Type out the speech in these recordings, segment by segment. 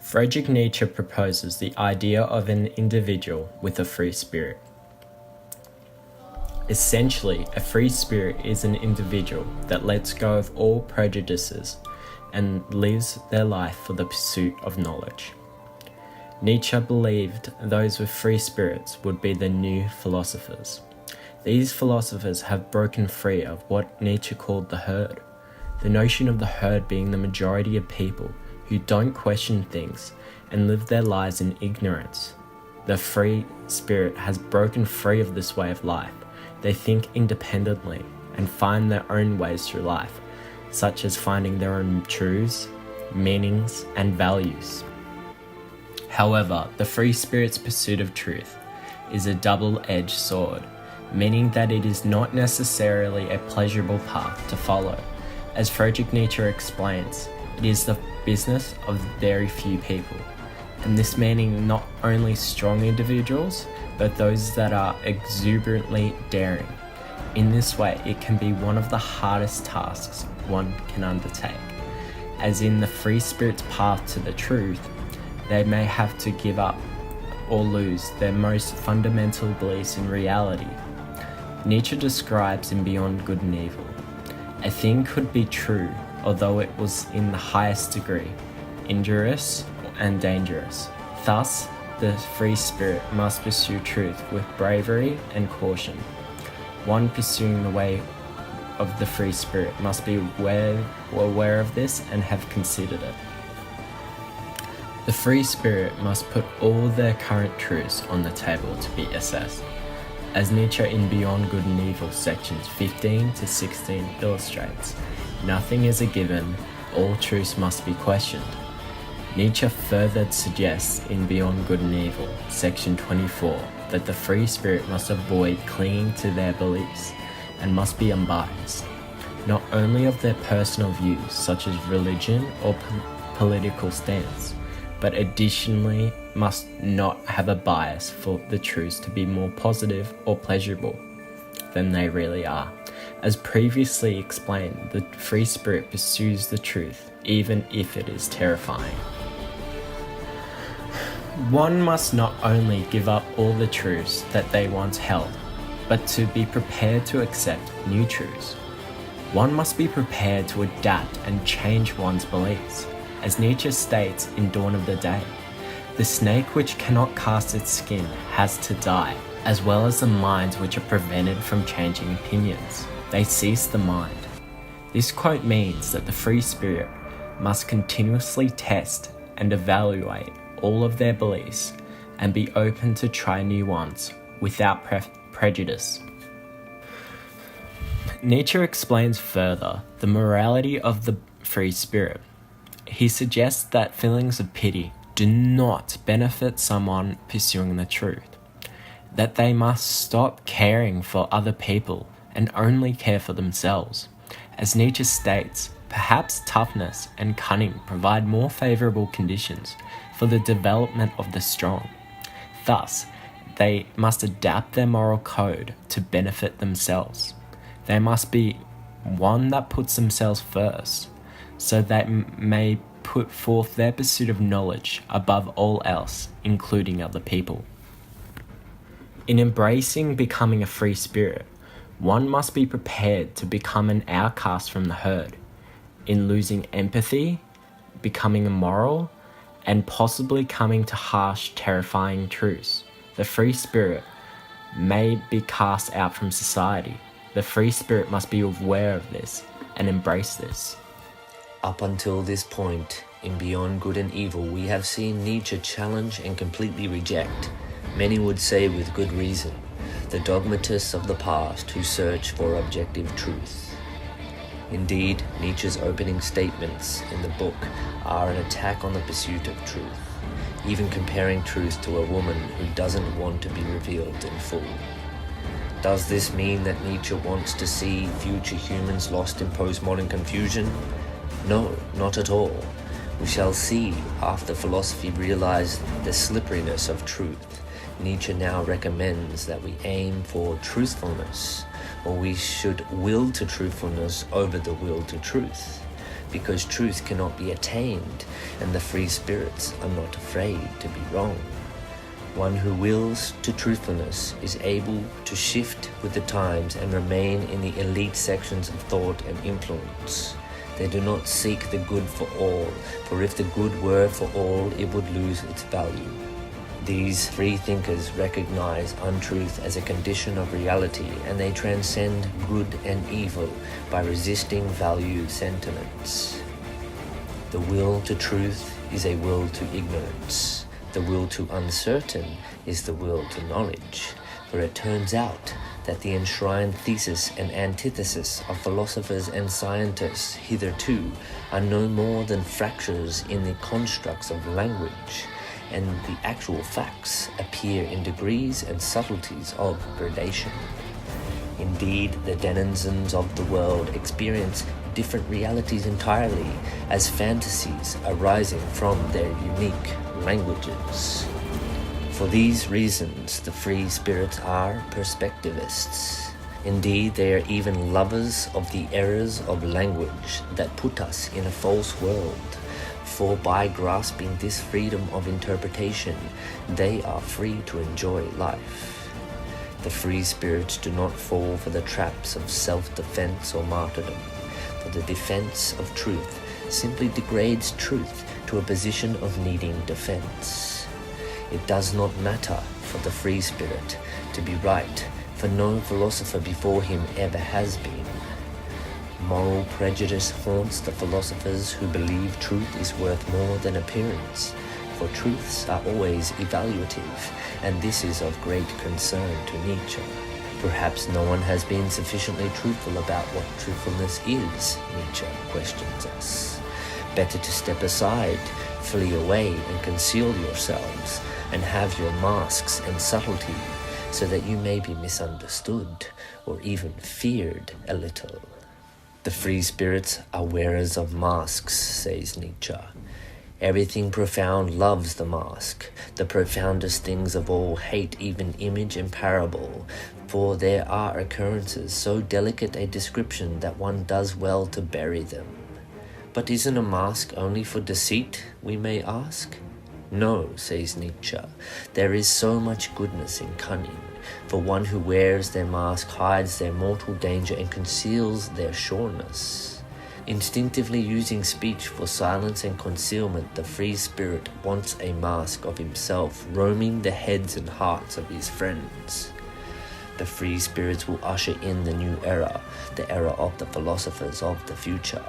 Friedrich Nietzsche proposes the idea of an individual with a free spirit. Essentially, a free spirit is an individual that lets go of all prejudices and lives their life for the pursuit of knowledge. Nietzsche believed those with free spirits would be the new philosophers. These philosophers have broken free of what Nietzsche called the herd, the notion of the herd being the majority of people who don't question things and live their lives in ignorance. The free spirit has broken free of this way of life. They think independently and find their own ways through life, such as finding their own truths, meanings, and values. However, the free spirit's pursuit of truth is a double-edged sword, meaning that it is not necessarily a pleasurable path to follow. As Friedrich Nietzsche explains, it is the business of very few people, and this meaning not only strong individuals, but those that are exuberantly daring. In this way, it can be one of the hardest tasks one can undertake. As in the free spirit's path to the truth, they may have to give up or lose their most fundamental beliefs in reality. Nietzsche describes in Beyond Good and Evil, a thing could be true, although it was in the highest degree injurious and dangerous. Thus, the free spirit must pursue truth with bravery and caution. One pursuing the way of the free spirit must be aware of this and have considered it. The free spirit must put all their current truths on the table to be assessed. As Nietzsche in Beyond Good and Evil sections 15 to 16 illustrates, nothing is a given, all truths must be questioned. Nietzsche further suggests in Beyond Good and Evil, section 24, that the free spirit must avoid clinging to their beliefs and must be unbiased, not only of their personal views such as religion or political stance, but additionally must not have a bias for the truths to be more positive or pleasurable than they really are. As previously explained, the free spirit pursues the truth even if it is terrifying. One must not only give up all the truths that they once held, but to be prepared to accept new truths. One must be prepared to adapt and change one's beliefs. As Nietzsche states in Dawn of the Day, the snake which cannot cast its skin has to die, as well as the minds which are prevented from changing opinions. They cease the mind. This quote means that the free spirit must continuously test and evaluate all of their beliefs and be open to try new ones without prejudice. Nietzsche explains further the morality of the free spirit. He suggests that feelings of pity do not benefit someone pursuing the truth, that they must stop caring for other people and only care for themselves. As Nietzsche states, perhaps toughness and cunning provide more favorable conditions for the development of the strong. Thus, they must adapt their moral code to benefit themselves. They must be one that puts themselves first, so they may put forth their pursuit of knowledge above all else, including other people. In embracing becoming a free spirit, one must be prepared to become an outcast from the herd, in losing empathy, becoming immoral, and possibly coming to harsh, terrifying truths. The free spirit may be cast out from society. The free spirit must be aware of this and embrace this. Up until this point, in Beyond Good and Evil, we have seen Nietzsche challenge and completely reject, many would say with good reason, the dogmatists of the past who search for objective truth. Indeed, Nietzsche's opening statements in the book are an attack on the pursuit of truth, even comparing truth to a woman who doesn't want to be revealed in full. Does this mean that Nietzsche wants to see future humans lost in postmodern confusion? No, not at all. We shall see after philosophy realized the slipperiness of truth. Nietzsche now recommends that we aim for truthfulness, or we should will to truthfulness over the will to truth. because truth cannot be attained, and the free spirits are not afraid to be wrong. One who wills to truthfulness is able to shift with the times and remain in the elite sections of thought and influence. They do not seek the good for all, for if the good were for all, it would lose its value. These free thinkers recognize untruth as a condition of reality, and they transcend good and evil by resisting value sentiments. The will to truth is a will to ignorance. The will to uncertain is the will to knowledge, for it turns out that the enshrined thesis and antithesis of philosophers and scientists hitherto are no more than fractures in the constructs of language, and the actual facts appear in degrees and subtleties of gradation. Indeed, the denizens of the world experience different realities entirely as fantasies arising from their unique languages. For these reasons, the free spirits are perspectivists. Indeed, they are even lovers of the errors of language that put us in a false world. For by grasping this freedom of interpretation, they are free to enjoy life. The free spirits do not fall for the traps of self-defense or martyrdom, for the defense of truth simply degrades truth to a position of needing defense. It does not matter for the free spirit to be right, for no philosopher before him ever has been. Moral prejudice haunts the philosophers who believe truth is worth more than appearance, for truths are always evaluative, and this is of great concern to Nietzsche. Perhaps no one has been sufficiently truthful about what truthfulness is, Nietzsche questions us. Better to step aside, flee away and conceal yourselves, and have your masks and subtlety, so that you may be misunderstood or even feared a little. The free spirits are wearers of masks, says Nietzsche. Everything profound loves the mask. The profoundest things of all hate even image and parable, for there are occurrences so delicate a description that one does well to bury them. But isn't a mask only for deceit, we may ask? No, says Nietzsche, there is so much goodness in cunning, for one who wears their mask hides their mortal danger and conceals their sureness. Instinctively using speech for silence and concealment, the free spirit wants a mask of himself, roaming the heads and hearts of his friends. The free spirits will usher in the new era, the era of the philosophers of the future.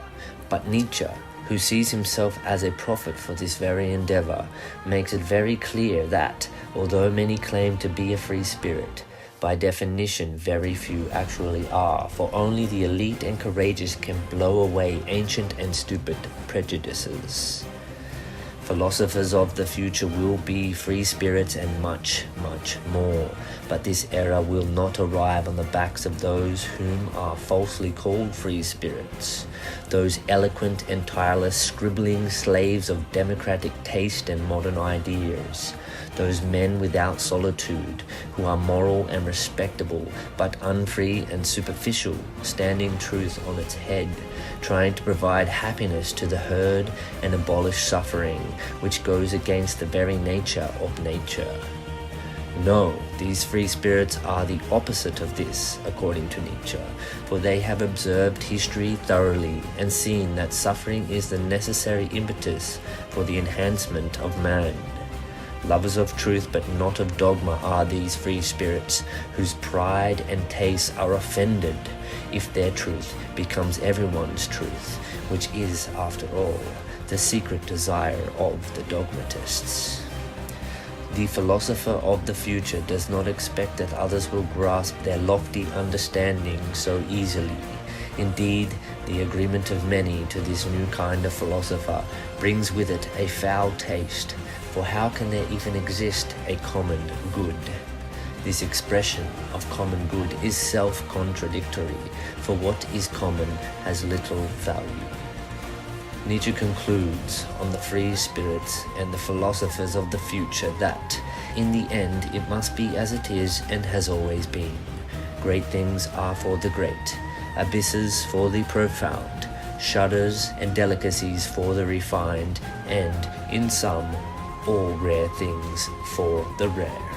But Nietzsche, who sees himself as a prophet for this very endeavor, makes it very clear that, although many claim to be a free spirit, by definition very few actually are, for only the elite and courageous can blow away ancient and stupid prejudices. Philosophers of the future will be free spirits and much, much more, but this era will not arrive on the backs of those whom are falsely called free spirits, those eloquent and tireless scribbling slaves of democratic taste and modern ideas, those men without solitude, who are moral and respectable, but unfree and superficial, standing truth on its head, trying to provide happiness to the herd and abolish suffering, which goes against the very nature of nature. No, these free spirits are the opposite of this, according to Nietzsche, for they have observed history thoroughly and seen that suffering is the necessary impetus for the enhancement of man. Lovers of truth but not of dogma are these free spirits, whose pride and taste are offended if their truth becomes everyone's truth, which is, after all, the secret desire of the dogmatists. The philosopher of the future does not expect that others will grasp their lofty understanding so easily. Indeed, the agreement of many to this new kind of philosopher brings with it a foul taste, for how can there even exist a common good? This expression of common good is self-contradictory, for what is common has little value. Nietzsche concludes on the free spirits and the philosophers of the future that, in the end, it must be as it is and has always been. Great things are for the great, abysses for the profound, shudders and delicacies for the refined, and, in some, all rare things for the rare.